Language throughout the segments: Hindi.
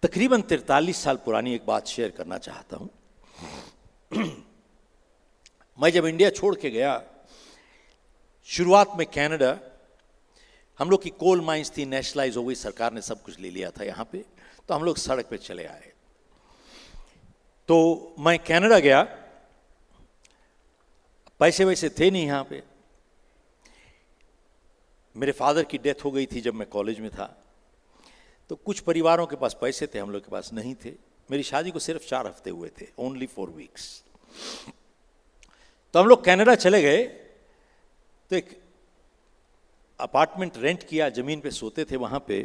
तकरीबन 43 साल पुरानी एक बात शेयर करना चाहता हूं। मैं जब इंडिया छोड़ के गया, शुरुआत में कनाडा, हम लोग की कोल माइंस थी, नेशनलाइज हो गई, सरकार ने सब कुछ ले लिया था यहाँ पे, तो हम लोग सड़क पे चले आए। तो मैं कनाडा गया, पैसे वैसे थे नहीं यहाँ पे। मेरे फादर की डेथ हो गई थी जब मैं कॉलेज में था, तो कुछ परिवारों के पास पैसे थे, हम लोग के पास नहीं थे। मेरी शादी को सिर्फ 4 हफ्ते हुए थे, ओनली 4 वीक्स। तो हम लोग कनाडा चले गए, तो एक अपार्टमेंट रेंट किया, जमीन पे सोते थे वहां पे।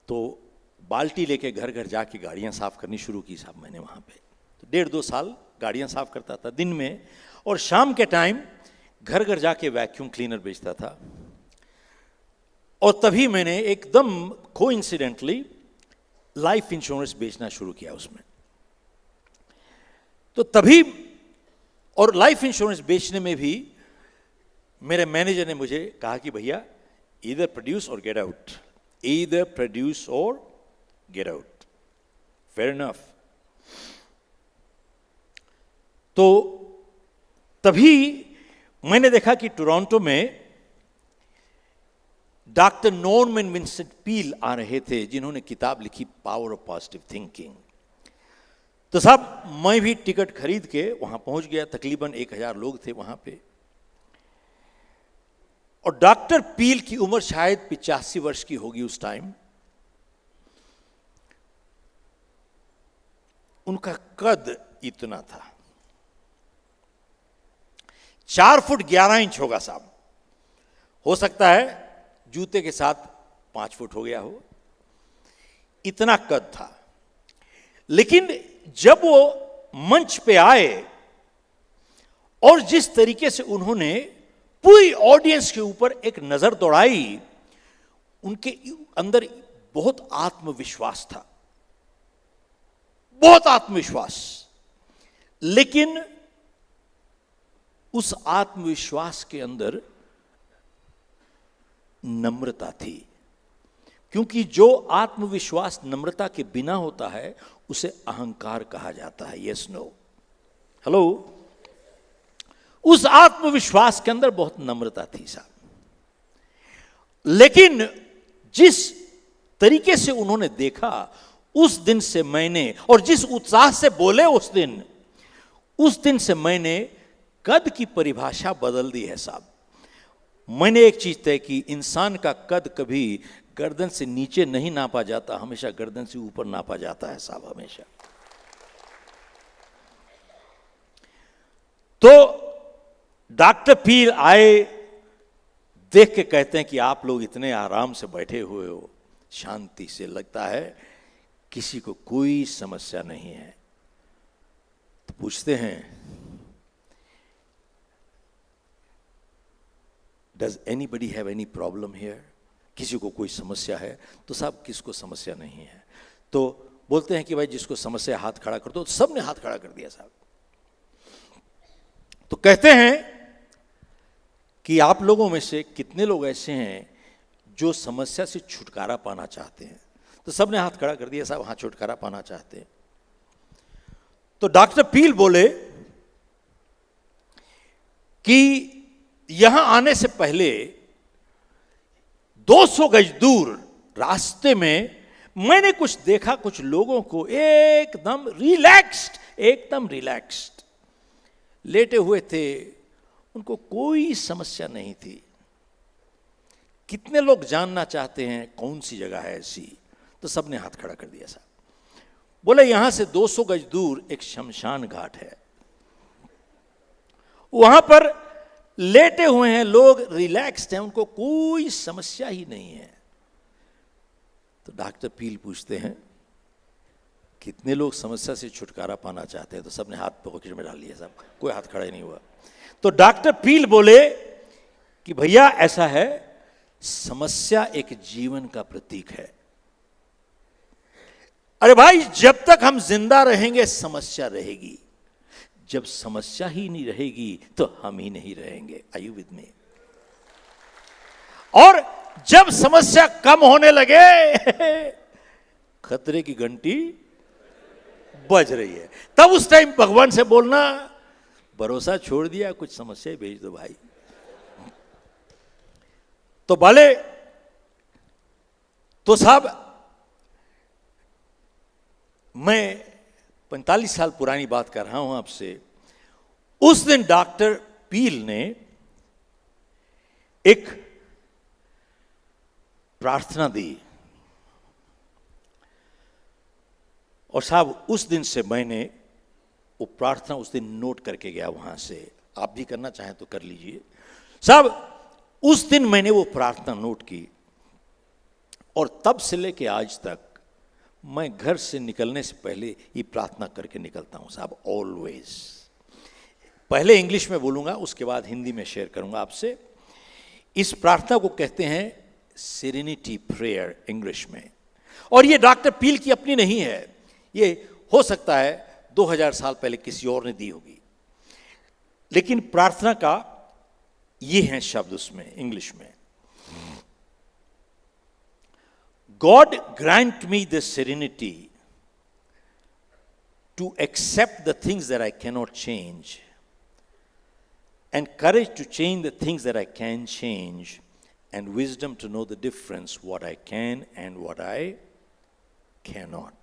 तो बाल्टी लेके घर घर जाके गाड़ियां साफ करनी शुरू की साहब मैंने वहां पे। तो 1.5-2 साल गाड़ियां साफ करता था दिन में, और शाम के टाइम घर घर जाके वैक्यूम क्लीनर बेचता था। और तभी मैंने एकदम कोइंसिडेंटली लाइफ इंश्योरेंस बेचना शुरू किया उसमें। तो तभी, और लाइफ इंश्योरेंस बेचने में भी मेरे मैनेजर ने मुझे कहा कि भैया ईदर प्रोड्यूस और गेट आउट, ईदर प्रोड्यूस और गेट आउट। Fair enough. तो तभी मैंने देखा कि टोरंटो में डॉक्टर नॉर्मन विंसेंट पील आ रहे थे, जिन्होंने किताब लिखी पावर ऑफ पॉजिटिव थिंकिंग। तो साहब मैं भी टिकट खरीद के वहां पहुंच गया। तकरीबन 1000 लोग थे वहां पे। और डॉक्टर पील की उम्र शायद 85 वर्ष की होगी उस टाइम। उनका कद इतना था, 4 फुट 11 इंच होगा साहब। हो सकता है जूते के साथ 5 फुट हो गया हो, इतना कद था। लेकिन जब वो मंच पे आए और जिस तरीके से उन्होंने पूरी ऑडियंस के ऊपर एक नजर दौड़ाई, उनके अंदर बहुत आत्मविश्वास था, बहुत आत्मविश्वास। लेकिन उस आत्मविश्वास के अंदर नम्रता थी, क्योंकि जो आत्मविश्वास नम्रता के बिना होता है उसे अहंकार कहा जाता है। Yes no hello. उस आत्मविश्वास के अंदर बहुत नम्रता थी साहब। लेकिन जिस तरीके से उन्होंने देखा, उस दिन से मैंने, और जिस उत्साह से बोले उस दिन से मैंने कद की परिभाषा बदल दी है साहब। मैंने एक चीज तय की, इंसान का कद कभी गर्दन से नीचे नहीं नापा जाता, हमेशा गर्दन से ऊपर नापा जाता है साहब, हमेशा। तो डॉक्टर पील आए, देख के कहते हैं कि आप लोग इतने आराम से बैठे हुए हो, शांति से, लगता है किसी को कोई समस्या नहीं है। तो पूछते हैं, does anybody have any problem here? किसी को कोई समस्या है? तो साहब किसको समस्या नहीं है? तो बोलते हैं कि भाई जिसको समस्या हाथ खड़ा कर दो। तो सबने हाथ खड़ा कर दिया साहब। तो कहते हैं कि आप लोगों में से कितने लोग ऐसे हैं जो समस्या से छुटकारा पाना चाहते हैं? तो सबने हाथ खड़ा कर दिया साहब, हाँ छुटकारा पाना चाहते हैं। तो डॉक्टर पील बोले कि यहां आने से पहले 200 गज दूर रास्ते में मैंने कुछ देखा, कुछ लोगों को एकदम रिलैक्स्ड लेटे हुए थे, उनको कोई समस्या नहीं थी। कितने लोग जानना चाहते हैं कौन सी जगह है ऐसी? तो सबने हाथ खड़ा कर दिया साहब। बोले यहां से 200 गज दूर एक शमशान घाट है, वहां पर लेटे हुए हैं लोग, रिलैक्स्ड हैं, उनको कोई समस्या ही नहीं है। तो डॉक्टर पील पूछते हैं कितने लोग समस्या से छुटकारा पाना चाहते हैं? तो सबने हाथ पॉकेट में डाल लिया साहब, कोई हाथ खड़ा ही नहीं हुआ। तो डॉक्टर पील बोले कि भैया ऐसा है, समस्या एक जीवन का प्रतीक है। अरे भाई जब तक हम जिंदा रहेंगे समस्या रहेगी, जब समस्या ही नहीं रहेगी तो हम ही नहीं रहेंगे। Are you with me? और जब समस्या कम होने लगे खतरे की घंटी बज रही है। तब उस टाइम भगवान से बोलना, भरोसा छोड़ दिया, कुछ समस्या ही भेज दो भाई। तो भले, तो साहब मैं 45 साल पुरानी बात कर रहा हूं आपसे। उस दिन डॉक्टर पील ने एक प्रार्थना दी और साहब उस दिन से मैंने वो प्रार्थना उस दिन नोट करके गया वहां से। आप भी करना चाहें तो कर लीजिए। साहब उस दिन मैंने वो प्रार्थना नोट की और तब से लेके आज तक मैं घर से निकलने से पहले ये प्रार्थना करके निकलता हूं साहब, ऑलवेज। पहले इंग्लिश में बोलूंगा, उसके बाद हिंदी में शेयर करूंगा आपसे। इस प्रार्थना को कहते हैं सेरेनिटी प्रेयर इंग्लिश में। और ये डॉक्टर पील की अपनी नहीं है, ये हो सकता है 2000 साल पहले किसी और ने दी होगी, लेकिन प्रार्थना का ये हैं शब्द उसमें इंग्लिश में। God grant me the serenity to accept the things that I cannot change, and courage to change the things that I can change, and wisdom to know the difference what I can and what I cannot.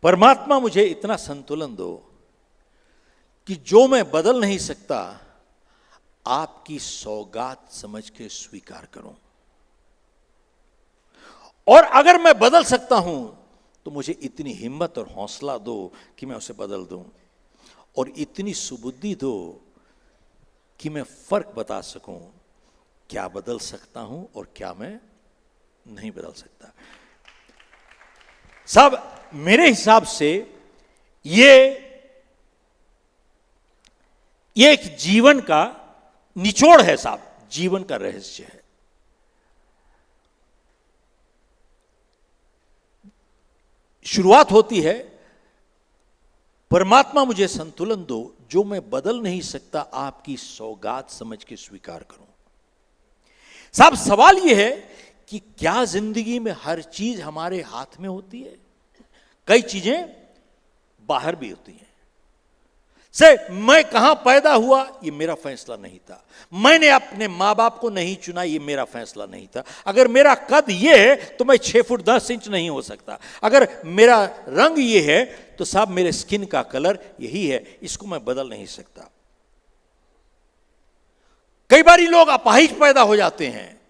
परमात्मा मुझे इतना संतुलन दो कि जो मैं बदल नहीं सकता आपकी सौगात समझ के स्वीकार करूं, और अगर मैं बदल सकता हूं तो मुझे इतनी हिम्मत और हौसला दो कि मैं उसे बदल दूं, और इतनी सुबुद्धि दो कि मैं फर्क बता सकूं क्या बदल सकता हूं और क्या मैं नहीं बदल सकता। साहब मेरे हिसाब से ये एक जीवन का निचोड़ है साहब, जीवन का रहस्य है। शुरुआत होती है, परमात्मा मुझे संतुलन दो, जो मैं बदल नहीं सकता आपकी सौगात समझ के स्वीकार करूं। साहब सवाल यह है कि क्या जिंदगी में हर चीज हमारे हाथ में होती है? कई चीजें बाहर भी होती हैं। से मैं कहां पैदा हुआ ये मेरा फैसला नहीं था, मैंने अपने मां बाप को नहीं चुना ये मेरा फैसला नहीं था। अगर मेरा कद ये है तो मैं 6 फुट 10 इंच नहीं हो सकता। अगर मेरा रंग ये है तो साहब मेरे स्किन का कलर यही है, इसको मैं बदल नहीं सकता। कई बारी लोग अपाहिज पैदा हो जाते हैं,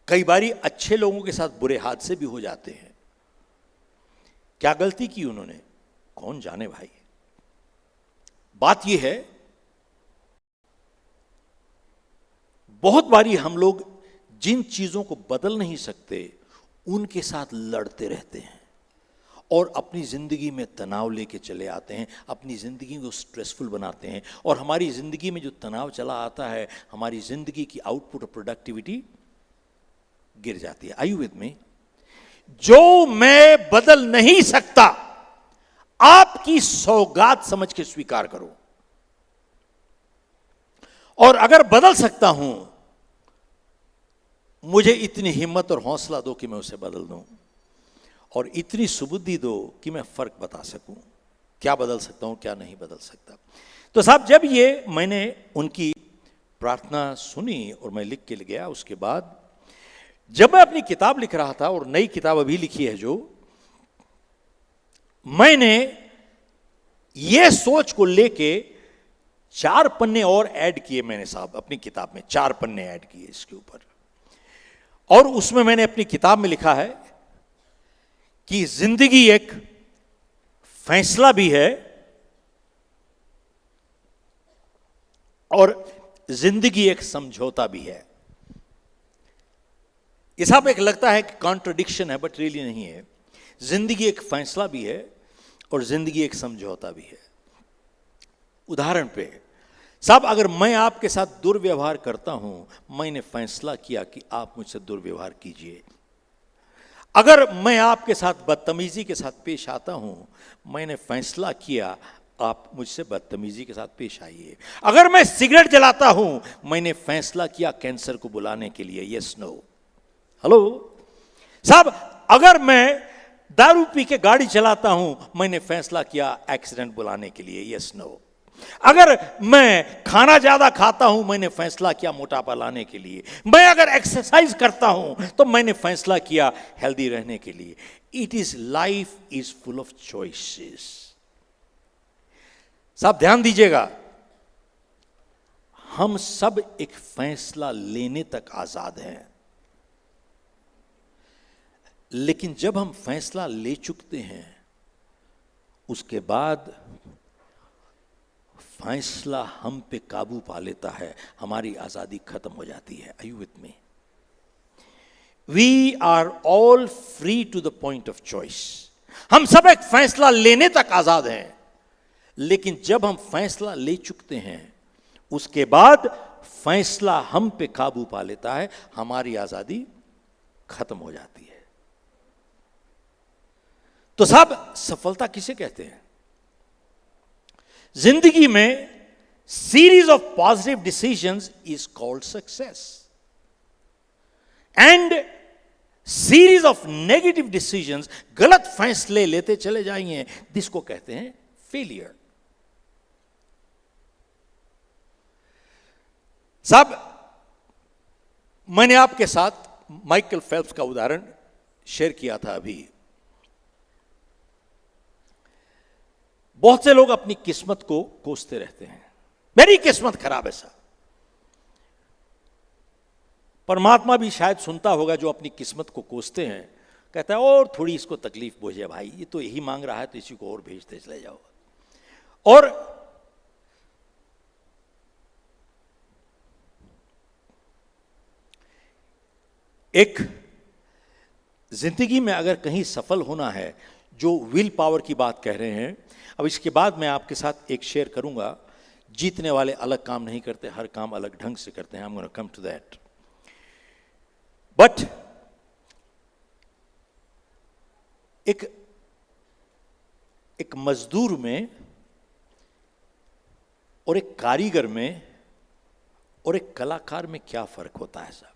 कई बारी अच्छे लोगों के साथ बुरे हादसे भी हो जाते हैं। क्या गलती की उन्होंने, कौन जाने भाई। बात यह है, बहुत बारी हम लोग जिन चीजों को बदल नहीं सकते उनके साथ लड़ते रहते हैं और अपनी जिंदगी में तनाव लेके चले आते हैं, अपनी जिंदगी को स्ट्रेसफुल बनाते हैं, और हमारी जिंदगी में जो तनाव चला आता है हमारी जिंदगी की आउटपुट और प्रोडक्टिविटी गिर जाती है। Are you with me? जो मैं बदल नहीं सकता आपकी सौगात समझ के स्वीकार करो, और अगर बदल सकता हूं मुझे इतनी हिम्मत और हौसला दो कि मैं उसे बदल दूं, और इतनी सुबुद्धि दो कि मैं फर्क बता सकूं क्या बदल सकता हूं क्या नहीं बदल सकता। तो साहब जब ये मैंने उनकी प्रार्थना सुनी और मैं लिख के गया, उसके बाद जब मैं अपनी किताब लिख रहा था, और नई किताब अभी लिखी है जो, मैंने ये सोच को लेके 4 पन्ने और ऐड किए मैंने साहब अपनी किताब में, 4 पन्ने ऐड किए इसके ऊपर। और उसमें मैंने अपनी किताब में लिखा है कि जिंदगी एक फैसला भी है और जिंदगी एक समझौता भी है। ये साहब एक लगता है कि कॉन्ट्रडिक्शन है, बट रियली नहीं है। जिंदगी एक फैसला भी है और जिंदगी एक समझौता भी है। उदाहरण पे साहब, अगर मैं आपके साथ दुर्व्यवहार करता हूं, मैंने फैसला किया कि आप मुझसे दुर्व्यवहार कीजिए। अगर मैं आपके साथ बदतमीजी के साथ पेश आता हूं, मैंने फैसला किया आप मुझसे बदतमीजी के साथ पेश आइए। अगर मैं सिगरेट जलाता हूं, मैंने फैसला किया कैंसर को बुलाने के लिए, यस नो। हेलो साहब अगर मैं दारू पी के गाड़ी चलाता हूं, मैंने फैसला किया एक्सीडेंट बुलाने के लिए, यस नो। अगर मैं खाना ज्यादा खाता हूं, मैंने फैसला किया मोटापा लाने के लिए। मैं अगर एक्सरसाइज करता हूं, तो मैंने फैसला किया हेल्दी रहने के लिए। It is life is full of choices. साहब ध्यान दीजिएगा, हम सब एक फैसला लेने तक आजाद हैं, लेकिन जब हम फैसला ले चुकते हैं, उसके बाद फैसला हम पे काबू पा लेता है, हमारी आजादी खत्म हो जाती है। Are you with me? We are all free to the point of choice. हम सब एक फैसला लेने तक आजाद हैं, लेकिन जब हम फैसला ले चुकते हैं, उसके बाद फैसला हम पे काबू पा लेता है, हमारी आजादी खत्म हो जाती है। तो साहब सफलता किसे कहते हैं? जिंदगी में series of positive decisions is called success, and series of negative decisions, गलत फैसले लेते चले जाएंगे, जिसको कहते हैं फेलियर। साहब मैंने आपके साथ माइकल फेल्प्स का उदाहरण शेयर किया था अभी। बहुत से लोग अपनी किस्मत को कोसते रहते हैं, मेरी किस्मत खराब है साहब। परमात्मा भी शायद सुनता होगा जो अपनी किस्मत को कोसते हैं, कहता है और थोड़ी इसको तकलीफ बोझे भाई, ये तो यही मांग रहा है, तो इसी को और भेजते चले जाओ। और एक जिंदगी में अगर कहीं सफल होना है, जो विल पावर की बात कह रहे हैं, अब इसके बाद मैं आपके साथ एक शेयर करूंगा। जीतने वाले अलग काम नहीं करते, हर काम अलग ढंग से करते हैं। I am gonna come to that. But एक मजदूर में और एक कारीगर में और एक कलाकार में क्या फर्क होता है साहब?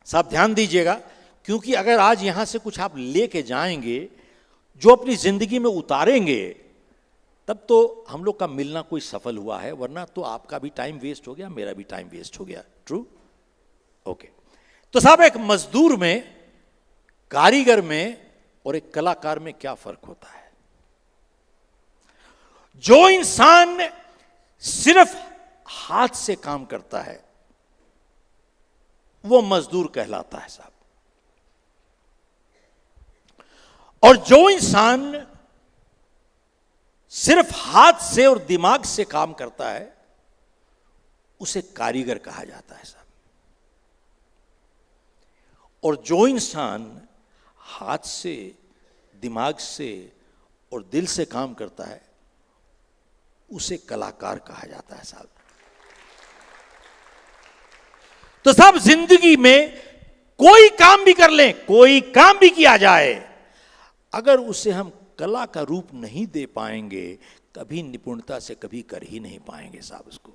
साहब ध्यान दीजिएगा, क्योंकि अगर आज यहां से कुछ आप लेके जाएंगे जो अपनी जिंदगी में उतारेंगे, तब तो हम लोग का मिलना कोई सफल हुआ है, वरना तो आपका भी टाइम वेस्ट हो गया, मेरा भी टाइम वेस्ट हो गया। ट्रू? ओके। तो साहब एक मजदूर में, कारीगर में और एक कलाकार में क्या फर्क होता है? जो इंसान सिर्फ हाथ से काम करता है वो मजदूर कहलाता है साहब, और जो इंसान सिर्फ हाथ से और दिमाग से काम करता है उसे कारीगर कहा जाता है साहब। और जो इंसान हाथ से, दिमाग से और दिल से काम करता है उसे कलाकार कहा जाता है साहब। तो साहब जिंदगी में कोई काम भी कर लें, कोई काम भी किया जाए, अगर उसे हम कला का रूप नहीं दे पाएंगे, कभी निपुणता से कभी कर ही नहीं पाएंगे साहब। उसको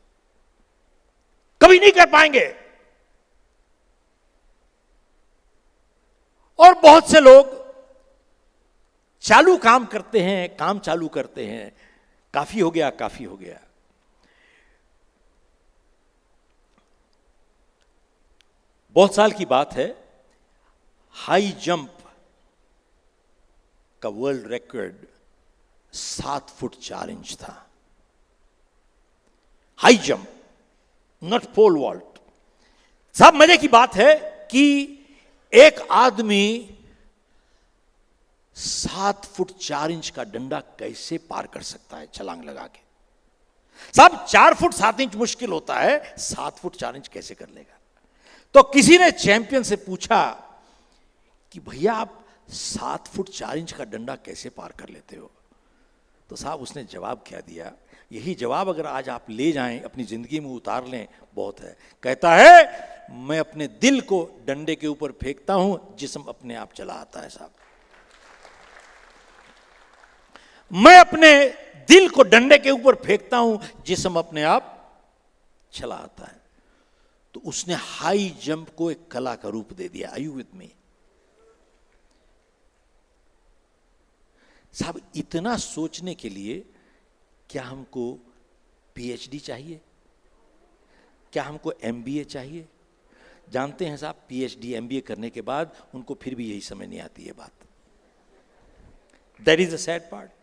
कभी नहीं कर पाएंगे। और बहुत से लोग चालू काम करते हैं, काम चालू करते हैं, काफी हो गया, काफी हो गया। बहुत साल की बात है, हाई जंप का वर्ल्ड रिकॉर्ड 7 फुट 4 इंच था। High jump, not pole vault. साहब मजे की बात है कि एक आदमी 7 फुट 4 इंच का डंडा कैसे पार कर सकता है छलांग लगा के? साहब 4 फुट 7 इंच मुश्किल होता है, 7 फुट 4 इंच कैसे कर लेगा? तो किसी ने चैंपियन से पूछा कि भैया आप 7 फुट 4 इंच का डंडा कैसे पार कर लेते हो? तो साहब उसने जवाब क्या दिया, यही जवाब अगर आज आप ले जाएं, अपनी जिंदगी में उतार लें, बहुत है। कहता है मैं अपने दिल को डंडे के ऊपर फेंकता हूं, जिस्म अपने आप चला आता है साहब। मैं अपने दिल को डंडे के ऊपर फेंकता हूं, जिस्म अपने आप चला आता है। तो उसने हाई जंप को एक कला का रूप दे दिया। Are you with me? साहब, इतना सोचने के लिए क्या हमको पीएचडी चाहिए? क्या हमको एमबीए चाहिए? जानते हैं साहब, पीएचडी एमबीए करने के बाद उनको फिर भी यही समझ नहीं आती है बात। That is the sad part.